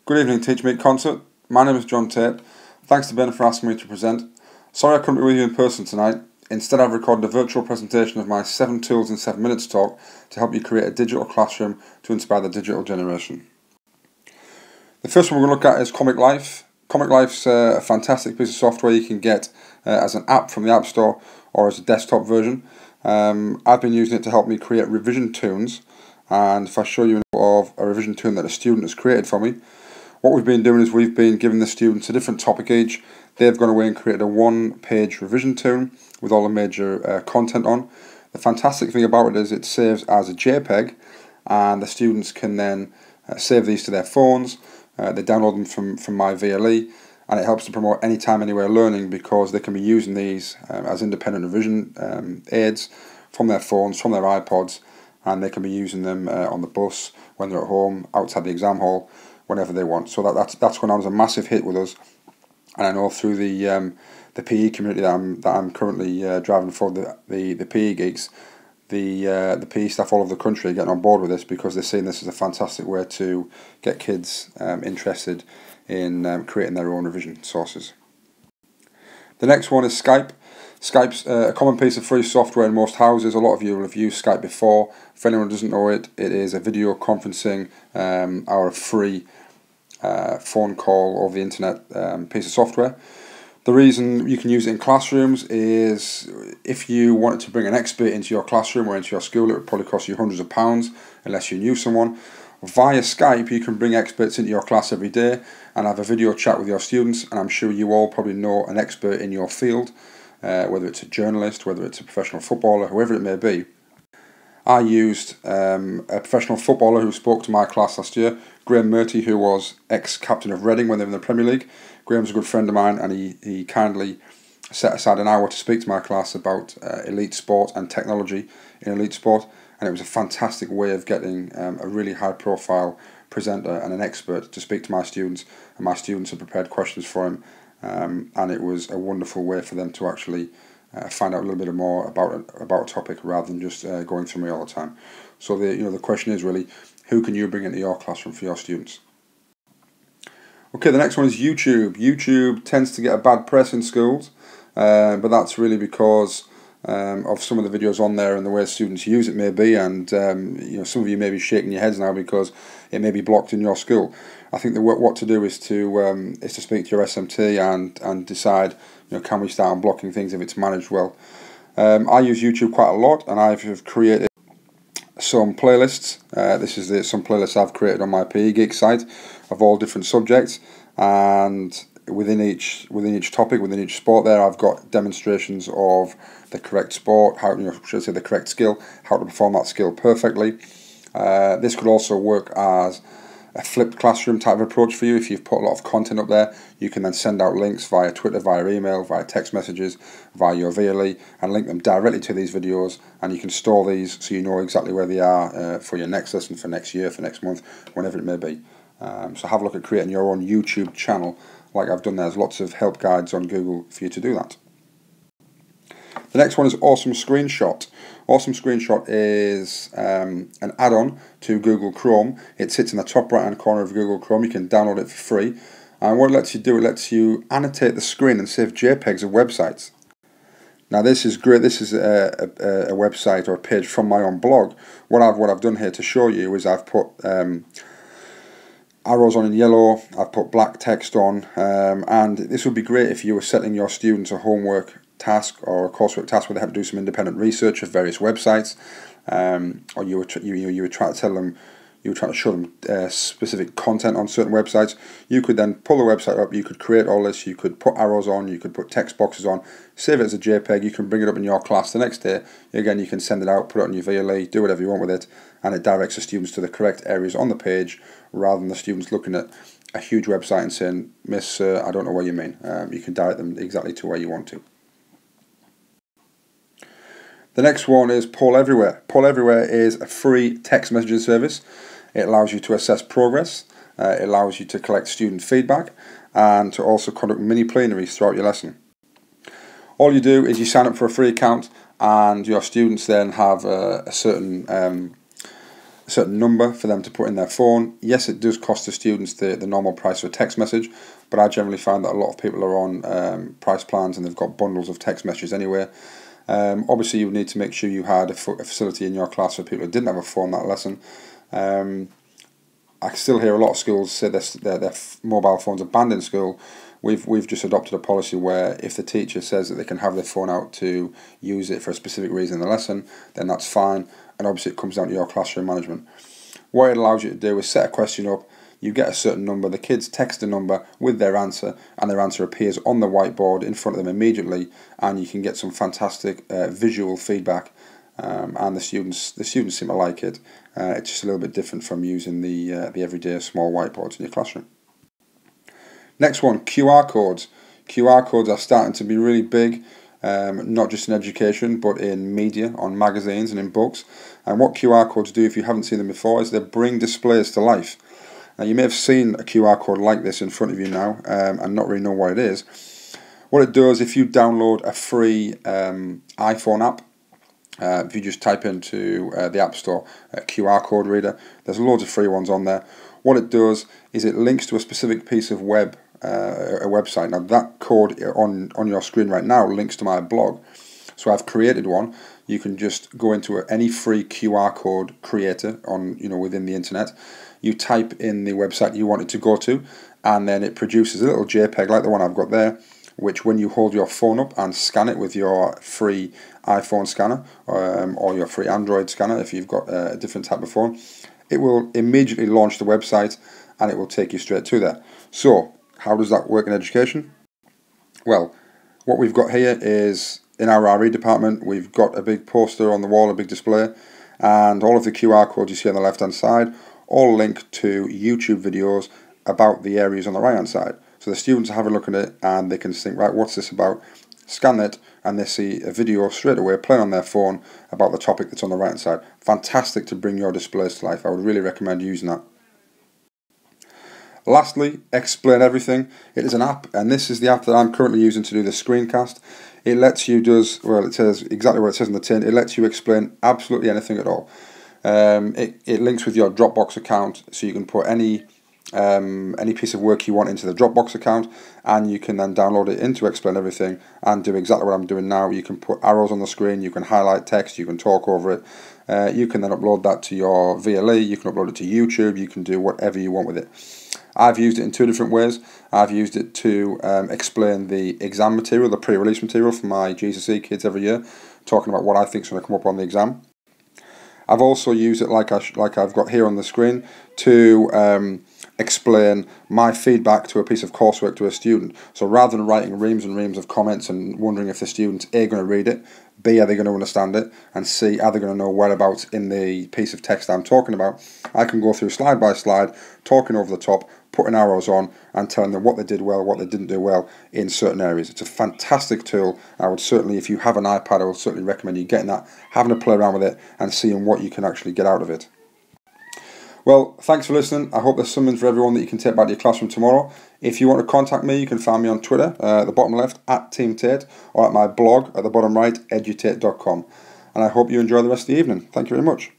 Good evening, teachmeet Consett. My name is John Tate. Thanks to Ben for asking me to present. Sorry I couldn't be with you in person tonight. Instead, I've recorded a virtual presentation of my 7 tools in 7 minutes talk to help you create a digital classroom to inspire the digital generation. The first one we're going to look at is Comic Life. Comic Life's a fantastic piece of software you can get as an app from the App Store or as a desktop version. I've been using it to help me create revision tunes, and if I show you of a revision tune that a student has created for me, what we've been doing is we've been giving the students a different topic each. They've gone away and created a one-page revision tune with all the major content on. The fantastic thing about it is it saves as a JPEG, and the students can then save these to their phones. They download them from my VLE, and it helps to promote anytime, anywhere learning, because they can be using these as independent revision aids from their phones, from their iPods, and they can be using them on the bus, when they're at home, outside the exam hall, whenever they want. So that's gone on as a massive hit with us, and I know through the PE community that I'm currently driving for, the PE geeks, the PE staff all over the country are getting on board with this because they're seeing this as a fantastic way to get kids interested in creating their own revision sources. The next one is Skype. Skype's a common piece of free software in most houses. A lot of you will have used Skype before. If anyone doesn't know it, it is a video conferencing or a free phone call over the internet piece of software. The reason you can use it in classrooms is if you wanted to bring an expert into your classroom or into your school, it would probably cost you hundreds of pounds unless you knew someone. Via Skype, you can bring experts into your class every day and have a video chat with your students, and I'm sure you all probably know an expert in your field, whether it's a journalist, whether it's a professional footballer, whoever it may be. I used a professional footballer who spoke to my class last year, Graham Murty, who was ex-captain of Reading when they were in the Premier League. Graham's a good friend of mine, and he kindly set aside an hour to speak to my class about elite sport and technology in elite sport, and it was a fantastic way of getting a really high-profile presenter and an expert to speak to my students, and my students had prepared questions for him, and it was a wonderful way for them to actually find out a little bit more about a topic rather than just going through me all the time. So the question is really, who can you bring into your classroom for your students? Okay, the next one is YouTube. YouTube tends to get a bad press in schools, but that's really because of some of the videos on there and the way students use it maybe, and some of you may be shaking your heads now because it may be blocked in your school. I think what to do is to speak to your SMT and decide, can we start unblocking things if it's managed well. I use YouTube quite a lot, and I've created some playlists. This is some playlists I've created on my pegeeks site of all different subjects, and within each topic, within each sport there, I've got demonstrations of the correct sport, the correct skill, how to perform that skill perfectly. This could also work as a flipped classroom type of approach for you. If you've put a lot of content up there, you can then send out links via Twitter, via email, via text messages, via your VLE, and link them directly to these videos, and you can store these so you know exactly where they are for your next lesson, for next year, for next month, whenever it may be. So have a look at creating your own YouTube channel like I've done there. There's lots of help guides on Google for you to do that. The next one is Awesome Screenshot. Awesome Screenshot is an add-on to Google Chrome. It sits in the top right-hand corner of Google Chrome. You can download it for free. And what it lets you do, it lets you annotate the screen and save JPEGs of websites. Now this is great. This is a website or a page from my own blog. What I've done here to show you is I've put arrows on in yellow, I've put black text on, and this would be great if you were setting your students a homework task or a coursework task where they have to do some independent research of various websites, or you were trying to tell them, you were trying to show them specific content on certain websites. You could then pull the website up, you could create all this, you could put arrows on, you could put text boxes on, save it as a JPEG, you can bring it up in your class the next day. Again, you can send it out, put it on your VLE, do whatever you want with it, and it directs the students to the correct areas on the page rather than the students looking at a huge website and saying, "Miss, I don't know what you mean." You can direct them exactly to where you want to. The next one is Poll Everywhere. Poll Everywhere is a free text messaging service. It allows you to assess progress, it allows you to collect student feedback, and to also conduct mini plenaries throughout your lesson. All you do is you sign up for a free account, and your students then have a certain a certain number for them to put in their phone. Yes, it does cost the students the normal price of a text message, but I generally find that a lot of people are on price plans and they've got bundles of text messages anyway. Obviously, you would need to make sure you had a facility in your class for people who didn't have a phone that lesson. I still hear a lot of schools say their mobile phones are banned in school. We've just adopted a policy where if the teacher says that they can have their phone out to use it for a specific reason in the lesson, then that's fine. And obviously it comes down to your classroom management. What it allows you to do is set a question up, you get a certain number, the kids text a number with their answer, and their answer appears on the whiteboard in front of them immediately, and you can get some fantastic visual feedback, and the students seem to like it. It's just a little bit different from using the everyday small whiteboards in your classroom. Next one, QR codes. QR codes are starting to be really big, not just in education, but in media, on magazines and in books. And what QR codes do, if you haven't seen them before, is they bring displays to life. Now, you may have seen a QR code like this in front of you now, and not really know what it is. What it does, if you download a free iPhone app, if you just type into the App Store QR code reader, there's loads of free ones on there. What it does is it links to a specific piece of a website. Now that code on your screen right now links to my blog. So I've created one. You can just go into any free QR code creator within the internet. You type in the website you want it to go to, and then it produces a little JPEG like the one I've got there, which when you hold your phone up and scan it with your free iPhone scanner or your free Android scanner, if you've got a different type of phone, it will immediately launch the website and it will take you straight to there. So how does that work in education? Well, what we've got here is in our RE department, we've got a big poster on the wall, a big display, and all of the QR codes you see on the left hand side all link to YouTube videos about the areas on the right hand side. So the students have a look at it and they can think, right, what's this about? Scan it and they see a video straight away playing on their phone about the topic that's on the right hand side. Fantastic to bring your displays to life. I would really recommend using that. Lastly, Explain Everything. It is an app, and this is the app that I'm currently using to do the screencast. It lets you it says exactly what it says on the tin. It lets you explain absolutely anything at all. It links with your Dropbox account, so you can put any piece of work you want into the Dropbox account, and you can then download it into Explain Everything and do exactly what I'm doing now. You can put arrows on the screen, you can highlight text, you can talk over it. You can then upload that to your VLE, you can upload it to YouTube, you can do whatever you want with it. I've used it in two different ways. I've used it to explain the exam material, the pre-release material for my GCSE kids every year, talking about what I think is going to come up on the exam. I've also used it, like I've got here on the screen, to explain my feedback to a piece of coursework to a student. So rather than writing reams and reams of comments and wondering if the student's A, going to read it, B, are they going to understand it, and C, are they going to know whereabouts in the piece of text I'm talking about, I can go through slide by slide, talking over the top, putting arrows on and telling them what they did well, what they didn't do well in certain areas. It's a fantastic tool. I would certainly, if you have an iPad, I would certainly recommend you getting that, having a play around with it and seeing what you can actually get out of it. Well, thanks for listening. I hope there's something for everyone that you can take back to your classroom tomorrow. If you want to contact me, you can find me on Twitter, at the bottom left, @TeamTate, or at my blog at the bottom right, edutate.com. And I hope you enjoy the rest of the evening. Thank you very much.